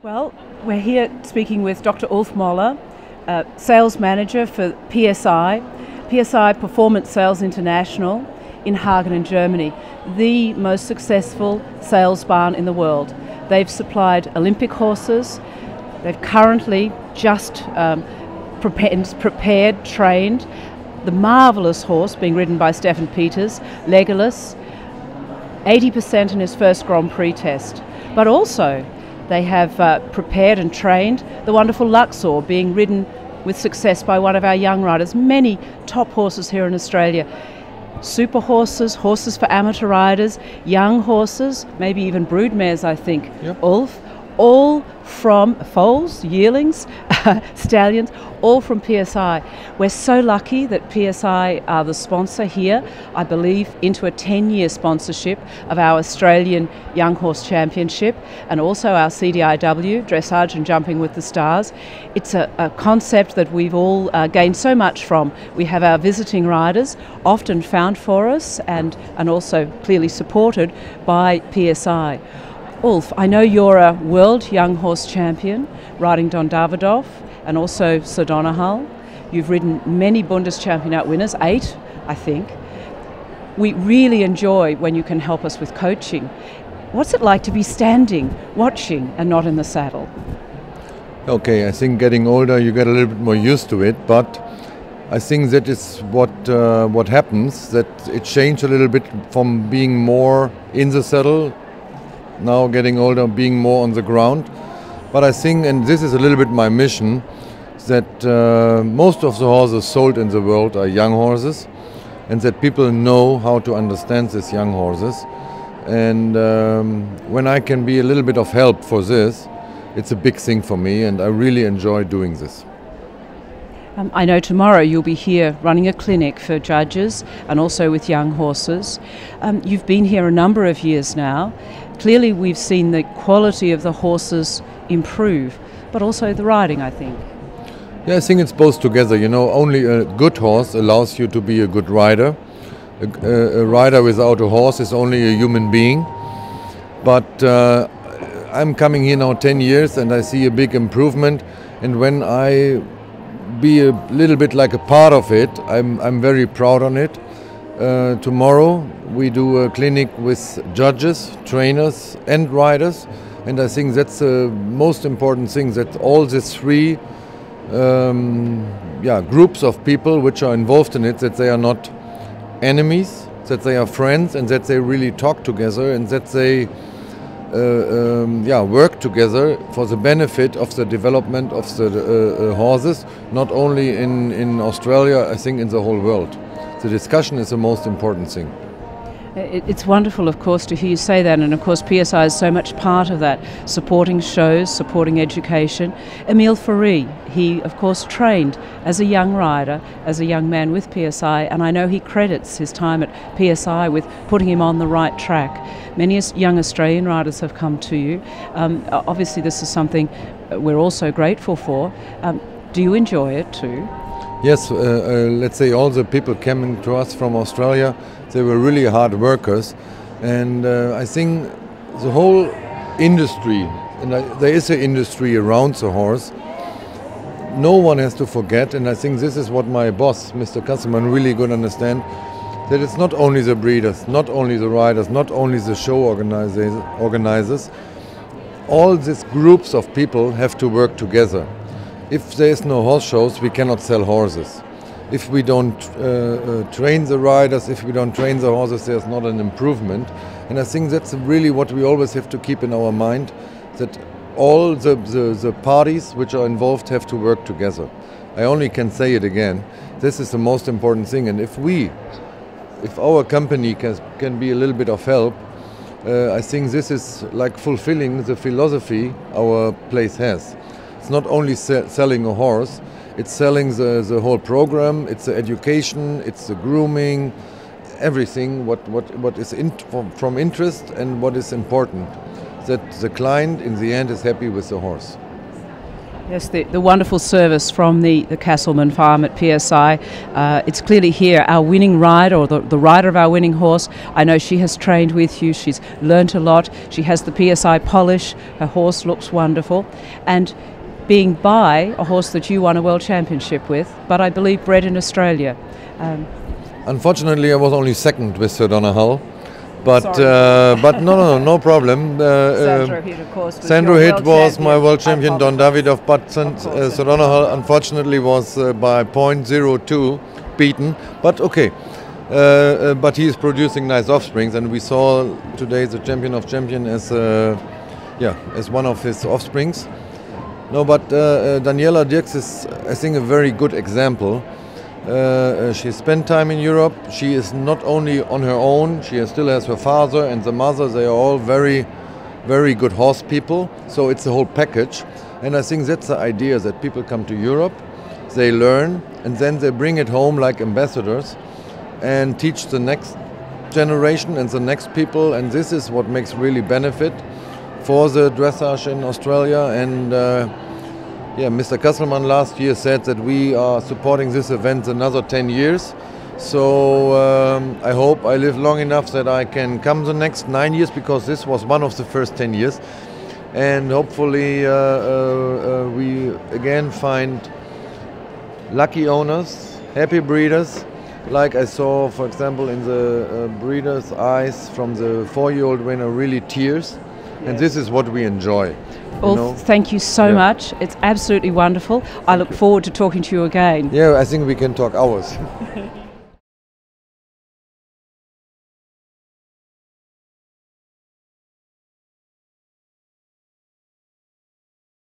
Well, we're here speaking with Dr. Ulf Moller, Sales Manager for PSI Performance Sales International in Hagen in Germany, the most successful sales barn in the world. They've supplied Olympic horses. They've currently just prepared, trained the marvellous horse being ridden by Stefan Peters, Legolas, 80% in his first Grand Prix test. But also they have prepared and trained the wonderful Luxor, being ridden with success by one of our young riders. Many top horses here in Australia. Super horses, horses for amateur riders, young horses, maybe even broodmares, I think. Yep. Ulf, all from foals, yearlings, stallions, all from PSI. We're so lucky that PSI are the sponsor here, I believe, into a 10-year sponsorship of our Australian Young Horse Championship and also our CDIW, Dressage and Jumping with the Stars. It's a concept that we've all gained so much from. We have our visiting riders, often found for us and also clearly supported by PSI. Ulf, I know you're a world young horse champion, riding Don Davidoff and also Sir Donahal. You've ridden many Bundeschampionat winners, 8, I think. We really enjoy when you can help us with coaching. What's it like to be standing, watching, and not in the saddle? Okay, I think getting older you get a little bit more used to it, but I think that is what happens, that it changed a little bit from being more in the saddle, now getting older, being more on the ground. But I think, and this is a little bit my mission, that most of the horses sold in the world are young horses, and that people know how to understand these young horses. And when I can be a little bit of help for this, it's a big thing for me, and I really enjoy doing this. I know tomorrow you'll be here running a clinic for judges and also with young horses. You've been here a number of years now. Clearly we've seen the quality of the horses improve, but also the riding, I think. Yeah, I think it's both together. You know, only a good horse allows you to be a good rider. A rider without a horse is only a human being. But I'm coming here now 10 years and I see a big improvement. And when I be a little bit like a part of it, I'm very proud on it. Tomorrow we do a clinic with judges, trainers and riders, and I think that's the most important thing, that all these three groups of people which are involved in it, that they are not enemies, that they are friends, and that they really talk together, and that they work together for the benefit of the development of the horses, not only in Australia, I think in the whole world. The discussion is the most important thing. It's wonderful, of course, to hear you say that, and of course PSI is so much part of that, supporting shows, supporting education. Emile Farie, he of course trained as a young rider, as a young man with PSI, and I know he credits his time at PSI with putting him on the right track. Many young Australian riders have come to you. Obviously this is something we're also grateful for. Do you enjoy it too? Yes, let's say all the people coming to us from Australia, they were really hard workers, and I think the whole industry, and there is an industry around the horse, no one has to forget, and I think this is what my boss, Mr. Kasserman, really could understand, that it's not only the breeders, not only the riders, not only the show organizers, all these groups of people have to work together. If there is no horse shows, we cannot sell horses. If we don't train the riders, if we don't train the horses, there's not an improvement. And I think that's really what we always have to keep in our mind, that all the parties which are involved have to work together. I only can say it again. This is the most important thing. And if our company can be a little bit of help, I think this is like fulfilling the philosophy our place has. It's not only selling a horse, it's selling the whole program, it's the education, it's the grooming, everything what is from interest and what is important. That the client in the end is happy with the horse. Yes, the wonderful service from the Castleman farm at PSI. It's clearly here. Our winning rider, or the rider of our winning horse, I know she has trained with you. She's learnt a lot. She has the PSI polish. Her horse looks wonderful. And being by a horse that you won a world championship with, but I believe bred in Australia. Unfortunately, I was only second with Sir Donna Hull. But no problem. Sandro Hit, of course, was Sandro your Hit world was champion. my world champion, Don Davidoff, but Sir Donna Hull unfortunately was by 0.02 beaten. But okay, but he is producing nice offsprings, and we saw today the champion of champion as as one of his offsprings. No, but Daniela Dirks is, I think, a very good example. She spent time in Europe. She is not only on her own, she still has her father and the mother. They are all very, very good horse people. So it's a whole package. And I think that's the idea, that people come to Europe, they learn, and then they bring it home like ambassadors and teach the next generation and the next people. And this is what makes really benefit for the dressage in Australia. And Mr. Castleman last year said that we are supporting this event another 10 years. So I hope I live long enough that I can come the next 9 years, because this was one of the first 10 years. And hopefully we again find lucky owners, happy breeders, like I saw, for example, in the breeder's eyes from the 4-year-old winner, really tears. And this is what we enjoy. Ulf, thank you so much. It's absolutely wonderful. I look forward to talking to you again. Yeah, I think we can talk hours.